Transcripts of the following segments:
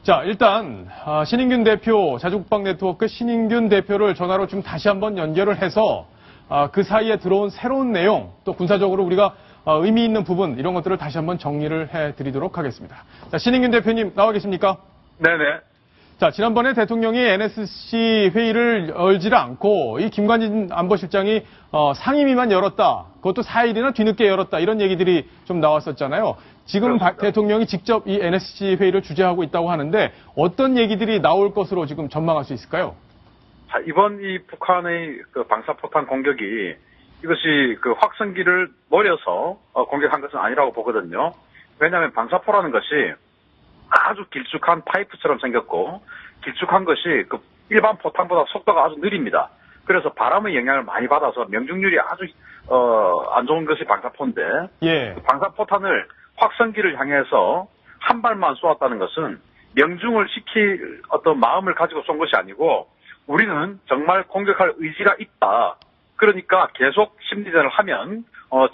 자, 일단 신인균 대표, 자주국방 네트워크 신인균 대표를 전화로 좀 다시 한번 연결을 해서 그 사이에 들어온 새로운 내용, 또 군사적으로 우리가 의미 있는 부분, 이런 것들을 다시 한번 정리를 해드리도록 하겠습니다. 자, 신인균 대표님 나와 계십니까? 네네. 자, 지난번에 대통령이 NSC 회의를 열지를 않고 이 김관진 안보실장이 상임위만 열었다. 그것도 4일이나 뒤늦게 열었다. 이런 얘기들이 좀 나왔었잖아요. 지금 대통령이 직접 이 NSC 회의를 주재하고 있다고 하는데 어떤 얘기들이 나올 것으로 지금 전망할 수 있을까요? 자, 이번 이 북한의 그 방사포탄 공격이 이것이 그 확성기를 노려서 공격한 것은 아니라고 보거든요. 왜냐하면 방사포라는 것이 아주 길쭉한 파이프처럼 생겼고 길쭉한 것이 그 일반 포탄보다 속도가 아주 느립니다. 그래서 바람의 영향을 많이 받아서 명중률이 아주 안 좋은 것이 방사포인데 예. 그 방사포탄을 확성기를 향해서 한 발만 쏘았다는 것은 명중을 시킬 어떤 마음을 가지고 쏜 것이 아니고 우리는 정말 공격할 의지가 있다. 그러니까 계속 심리전을 하면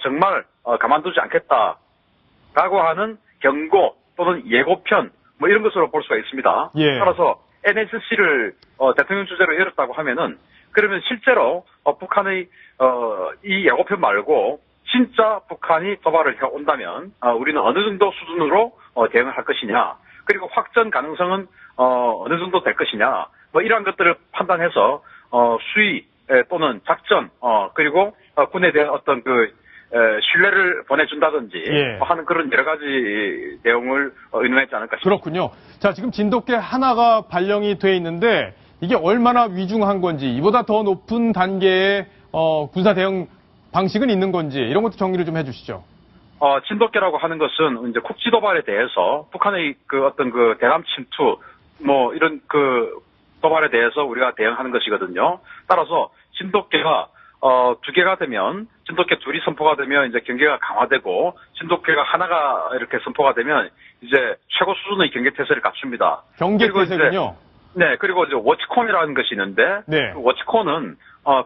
정말 가만두지 않겠다라고 하는 경고 또는 예고편 뭐 이런 것으로 볼 수가 있습니다. 예. 따라서 NSC를 대통령 주재로 열었다고 하면은 그러면 실제로 북한의 이 예고편 말고 진짜 북한이 도발을 해온다면 우리는 어느 정도 수준으로 대응을 할 것이냐 그리고 확전 가능성은 어느 정도 될 것이냐 뭐 이러한 것들을 판단해서 수위 또는 작전 그리고 군에 대한 어떤 그 신뢰를 보내준다든지 예. 하는 그런 여러 가지 내용을 의논했지 않을까 싶습니다. 그렇군요. 자, 지금 진돗개 하나가 발령이 돼 있는데 이게 얼마나 위중한 건지 이보다 더 높은 단계의 군사 대응 방식은 있는 건지 이런 것도 정리를 좀 해주시죠. 진돗개라고 하는 것은 이제 국지 도발에 대해서 북한의 그 어떤 그 대남 침투 뭐 이런 그 도발에 대해서 우리가 대응하는 것이거든요. 따라서 진돗개가 두 개가 되면 진돗개 둘이 선포가 되면 이제 경계가 강화되고 진돗개가 하나가 이렇게 선포가 되면 이제 최고 수준의 경계 태세를 갖춥니다. 경계 태세군요. 네, 그리고 이제 워치콘이라는 것이 있는데 네. 그 워치콘은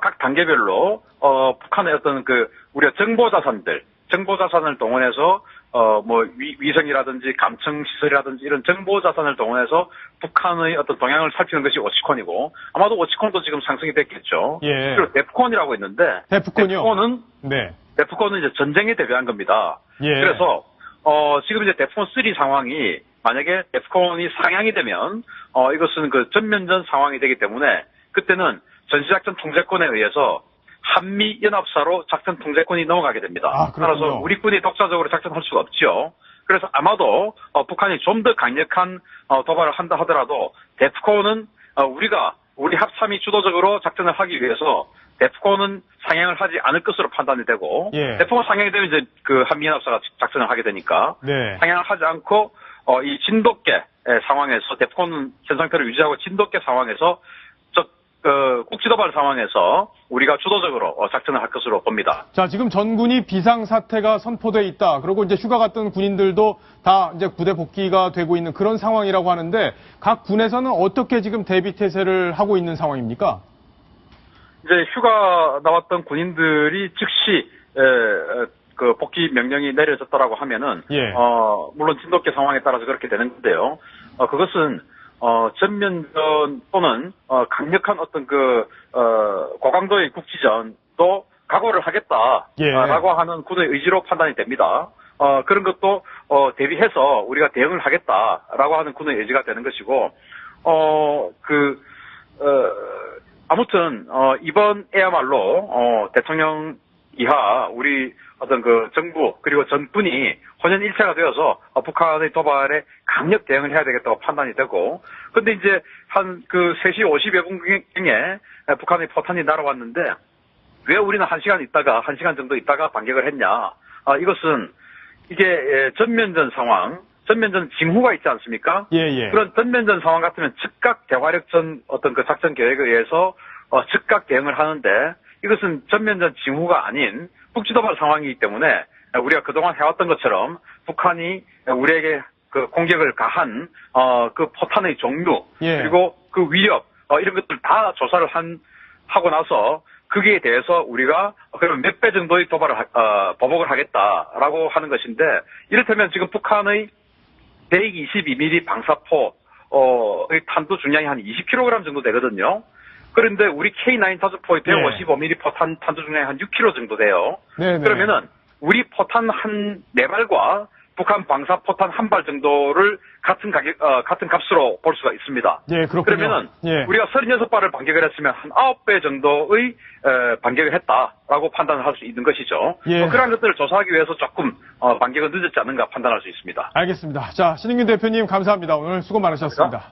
각 단계별로 북한의 어떤 그 우리가 정보 자산을 동원해서 뭐 위성이라든지 감청 시설이라든지 이런 정보 자산을 동원해서 북한의 어떤 동향을 살피는 것이 워치콘이고 아마도 워치콘도 지금 상승이 됐겠죠. 예. 그리고 데프콘이라고 있는데 데프콘이요? 데프콘은 이제 전쟁에 대비한 겁니다. 예. 그래서 지금 이제 데프콘 3 상황이 만약에 데프콘이 상향이 되면 이것은 그 전면전 상황이 되기 때문에 그때는 전시작전 통제권에 의해서 한미 연합사로 작전 통제권이 넘어가게 됩니다. 따라서 우리 군이 독자적으로 작전할 수가 없죠. 그래서 아마도 북한이 좀 더 강력한 도발을 한다 하더라도 데프콘은 우리 합참이 주도적으로 작전을 하기 위해서 데프콘은 상향을 하지 않을 것으로 판단이 되고 예. 데프콘 상향이 되면 이제 그 한미연합사가 작전을 하게 되니까 네. 상향을 하지 않고 이 진돗개 상황에서 데프콘은 현 상태를 유지하고 진돗개 상황에서 국지도발 상황에서 우리가 주도적으로 작전을 할 것으로 봅니다. 자, 지금 전군이 비상사태가 선포돼 있다. 그리고 이제 휴가 갔던 군인들도 다 이제 부대 복귀가 되고 있는 그런 상황이라고 하는데 각 군에서는 어떻게 지금 대비 태세를 하고 있는 상황입니까? 이제 휴가 나왔던 군인들이 즉시 그 복귀 명령이 내려졌다라고 하면은 예. 물론 진돗개 상황에 따라서 그렇게 되는데요. 그것은 전면전 또는 강력한 어떤 고강도의 국지전도 각오를 하겠다라고 하는 군의 의지로 판단이 됩니다. 그런 것도 대비해서 우리가 대응을 하겠다라고 하는 군의 의지가 되는 것이고 아무튼 이번에야말로 대통령 이하 우리 어떤 그 정부 그리고 전군이 혼연일체가 되어서 북한의 도발에 강력 대응을 해야 되겠다고 판단이 되고 근데 이제 한 그 3시 50여 분경에 북한의 포탄이 날아왔는데 왜 우리는 1시간 정도 있다가 반격을 했냐 이것은 이게 전면전 상황 전면전 징후가 있지 않습니까? 예. 그런 전면전 상황 같으면 즉각 대화력전 어떤 그 작전 계획에 의해서 즉각 대응을 하는데 이것은 전면전 징후가 아닌 국지도발 상황이기 때문에 우리가 그동안 해왔던 것처럼 북한이 우리에게 그 공격을 가한 그 포탄의 종류 그리고 그 위력 이런 것들 다 조사를 하고 나서 거기에 대해서 우리가 그러면 몇 배 정도의 보복을 하겠다라고 하는 것인데 이를테면 지금 북한의 122mm 방사포 이 탄두 중량이 한 20kg 정도 되거든요. 그런데 우리 K9 타주포의 155mm 포탄 탄두 중량이 한 6kg 정도 돼요. 네네. 그러면은 우리 포탄 한 4발과 북한 방사 포탄 1발 정도를 같은 값으로 볼 수가 있습니다. 예, 그렇군요. 그러면은 예. 우리가 36발을 반격을 했으면 한 9배 정도의 반격을 했다라고 판단을 할 수 있는 것이죠. 예. 그러한 것들을 조사하기 위해서 조금 반격은 늦었지 않은가 판단할 수 있습니다. 알겠습니다. 자, 신인균 대표님 감사합니다. 오늘 수고 많으셨습니다.